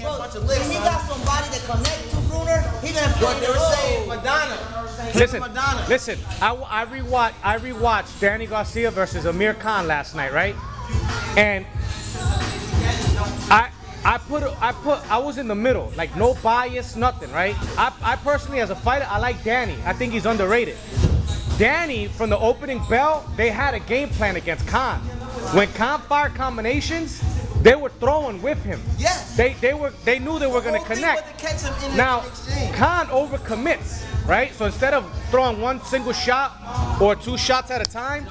me a bunch of licks, he got somebody that connect to Bruner. He gonna What they were saying, Madonna. Listen. I rewatched Danny Garcia versus Amir Khan last night, right? And I was in the middle, like no bias, nothing, right? I personally, as a fighter, I like Danny. I think he's underrated. Danny, from the opening bell, they had a game plan against Khan. When Khan fired combinations, they were throwing with him. Yes. They knew they were going to connect. Now, Khan overcommits, right? So instead of throwing one single shot or two shots at a time,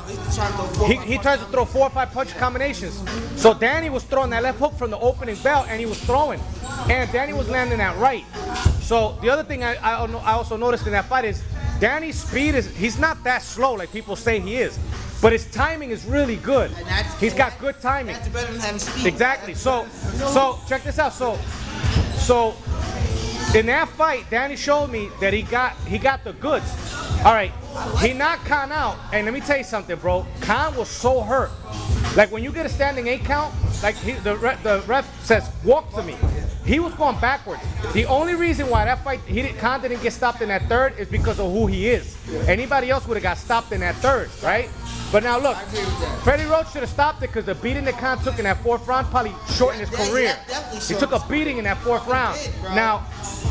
he tries to throw 4 or 5 punch combinations. So Danny was throwing that left hook from the opening bell, and he was throwing. And Danny was landing that right. So the other thing I also noticed in that fight is Danny's speed he's not that slow like people say he is. But his timing is really good. He's got good timing. That's better than having speed. Exactly. So check this out. So in that fight, Danny showed me that he got the goods. All right, he knocked Khan out, and let me tell you something, bro. Khan was so hurt. Like when you get a standing 8 count, like the ref says, walk to me. He was going backwards. The only reason why that fight, Khan didn't get stopped in that third is because of who he is. Anybody else would have got stopped in that third, right? But now look, Freddie Roach should have stopped it because the beating that Khan took in that 4th round probably shortened his career. He took a beating in that 4th round. Now,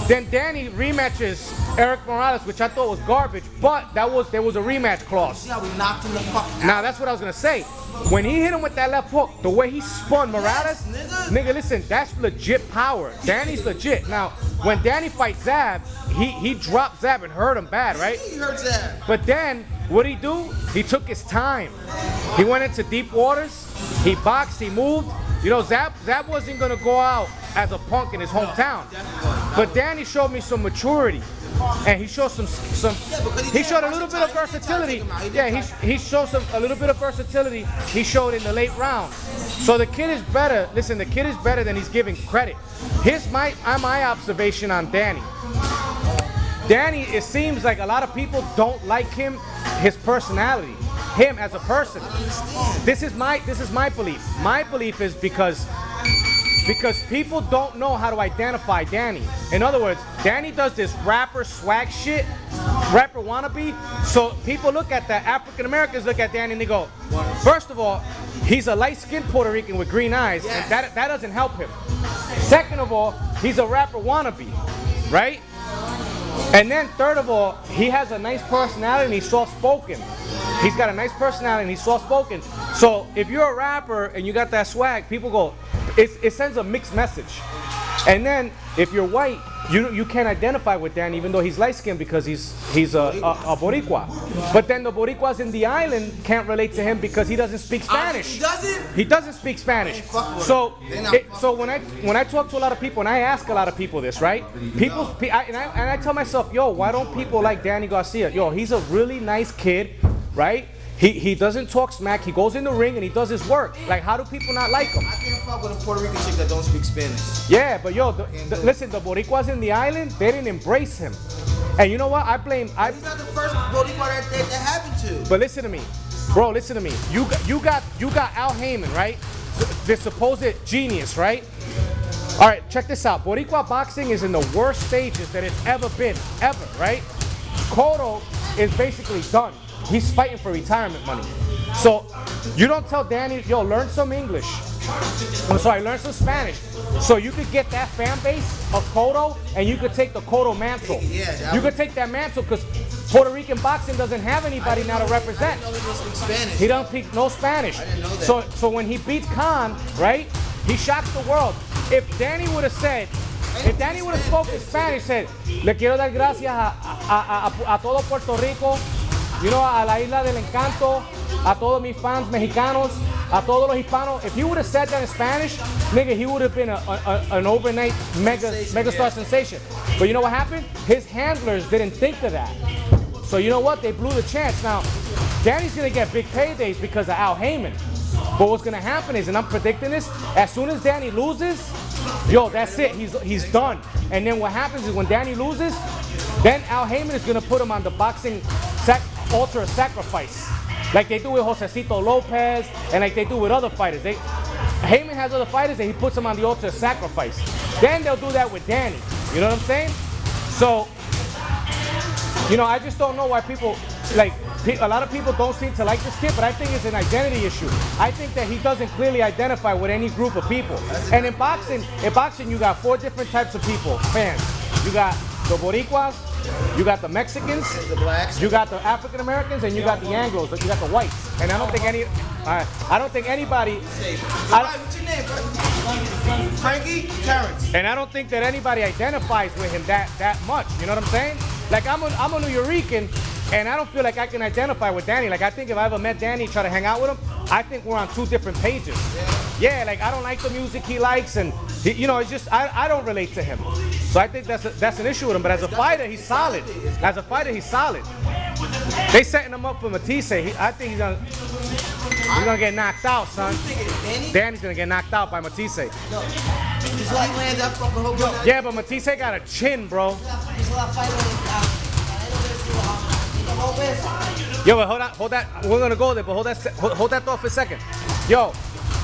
then Danny rematches Eric Morales, which I thought was garbage, but there was a rematch clause. See how we knocked him the fuck out? Now that's what I was gonna say. When he hit him with that left hook, the way he spun Morales, nigga, listen, that's legit power. Danny's legit. Now, when Danny fights Zab, he dropped Zab and hurt him bad, right? He hurt Zab. But then, what'd he do? He took his time. He went into deep waters. He boxed. He moved. You know, Zab wasn't gonna go out as a punk in his hometown. But Danny showed me some maturity, and he showed he showed a little bit of versatility. Yeah, he showed a little bit of versatility. He showed in the late round. So the kid is better. Listen, the kid is better than he's giving credit. Here's my observation on Danny. Danny, it seems like a lot of people don't like him, his personality, him as a person. This is my belief. My belief is because people don't know how to identify Danny. In other words, Danny does this rapper swag shit, rapper wannabe. So people look at that, African Americans look at Danny and they go, first of all, he's a light-skinned Puerto Rican with green eyes, and that doesn't help him. Second of all, he's a rapper wannabe, right? And then third of all, he has a nice personality and he's soft-spoken. He's got a nice personality and he's soft-spoken. So if you're a rapper and you got that swag, people go, it sends a mixed message. And then if you're white, you can't identify with Dan even though he's light-skinned because he's a Boricua. But then the Boricuas in the island can't relate to him because he doesn't speak Spanish. He doesn't? He doesn't speak Spanish. So when I talk to a lot of people, and I ask a lot of people this, right? I tell myself, yo, why don't people like Danny Garcia? Yo, he's a really nice kid, right? He doesn't talk smack. He goes in the ring and he does his work. Like, how do people not like him? I can't fuck with a Puerto Rican chick that don't speak Spanish. Yeah, but yo, listen, the Boricuas in the island, they didn't embrace him. And you know what? He's not the first Boricua that happened to. But listen to me, bro. Listen to me. You got Al Heyman, right? The supposed genius, right? All right, check this out. Boricua boxing is in the worst stages that it's ever been, right? Cotto is basically done. He's fighting for retirement money. So you don't tell Danny, yo, learn some English. Learn some Spanish. So you could get that fan base of Cotto and you could take the Cotto mantle. You could take that mantle because Puerto Rican boxing doesn't have anybody now to represent. I didn't know he don't speak Spanish. He don't speak no Spanish. I didn't know that. So when he beats Khan, right, he shocks the world. If Danny would have spoken Spanish, said, le quiero dar gracias a todo Puerto Rico, you know, a la Isla del Encanto, a todos mis fans mexicanos, a todos los hispanos. If he would have said that in Spanish, nigga, he would have been an overnight megastar sensation. But you know what happened? His handlers didn't think of that. So you know what? They blew the chance. Now, Danny's going to get big paydays because of Al Heyman. But what's going to happen is, and I'm predicting this, as soon as Danny loses, yo, that's it. He's done. And then what happens is when Danny loses, then Al Heyman is going to put him on the boxing altar of sacrifice. Like they do with Josecito Lopez and like they do with other fighters. Heyman has other fighters and he puts them on the altar of sacrifice. then they'll do that with Danny. You know what I'm saying? So, you know, I just don't know why people, like, a lot of people don't seem to like this kid, but I think it's an identity issue. I think that he doesn't clearly identify with any group of people. And in boxing, you got 4 different types of people, fans. You got the Boricuas, you got the Mexicans, The blacks. you got the African Americans, and you got the Anglos, you got the whites. And I don't think anybody. What's your name, bro? Frankie? Terrence. And I don't think that anybody identifies with him that much. You know what I'm saying? Like I'm a New Yorican, and I don't feel like I can identify with Danny. Like I think if I ever met Danny, try to hang out with him, I think we're on 2 different pages. Yeah, like I don't like the music he likes, and you know, it's just I don't relate to him. So I think that's an issue with him. But as a fighter, he's solid. As a fighter, he's solid. They setting him up for Matisse. I think he's gonna get knocked out, son. Danny's gonna get knocked out by Matisse. Just like he lands up from the whole gun. Yeah, but Matisse got a chin, bro. Yo, but hold that. We're gonna go there, but hold that thought for a second. Yo,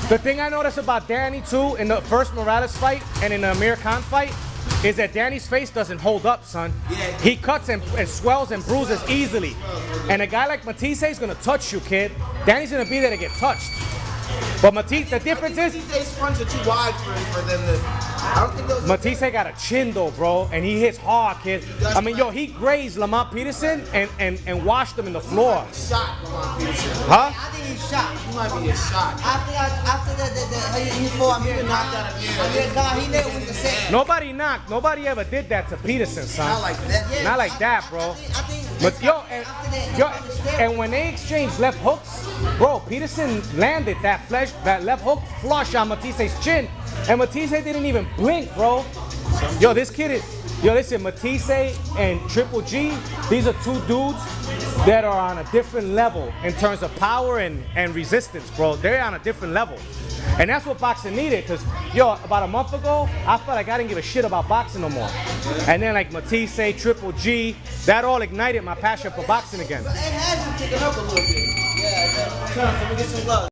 the thing I noticed about Danny too in the first Morales fight and in the Amir Khan fight is that Danny's face doesn't hold up, son. He cuts and swells and bruises easily. And a guy like Matisse is gonna touch you, kid. Danny's gonna be there to get touched. But Matisse, the difference is Matisse's fronts are too wide for them to. I don't think those. Matisse got a chin though, bro, and he hits hard, kid. I mean, yo, he grazed Lamont Peterson and washed him in the floor. Shot Lamont Peterson. Huh? I think he's shot. He might be a shot. After he fought Amir Khan, he knew what to say. Nobody ever did that to Peterson, son. Not like that. Not like that, bro. I think But and when they exchanged left hooks, bro, Peterson landed that left hook flush on Matisse's chin, and Matisse didn't even blink, bro. Yo, this kid is. Yo, listen, Matisse and Triple G, these are 2 dudes that are on a different level in terms of power and resistance, bro. They're on a different level. And that's what boxing needed, because, yo, about a month ago, I felt like I didn't give a shit about boxing no more. And then, like, Matisse, Triple G, that all ignited my passion for boxing again. It has been picking up a little bit. Yeah, let me get some love.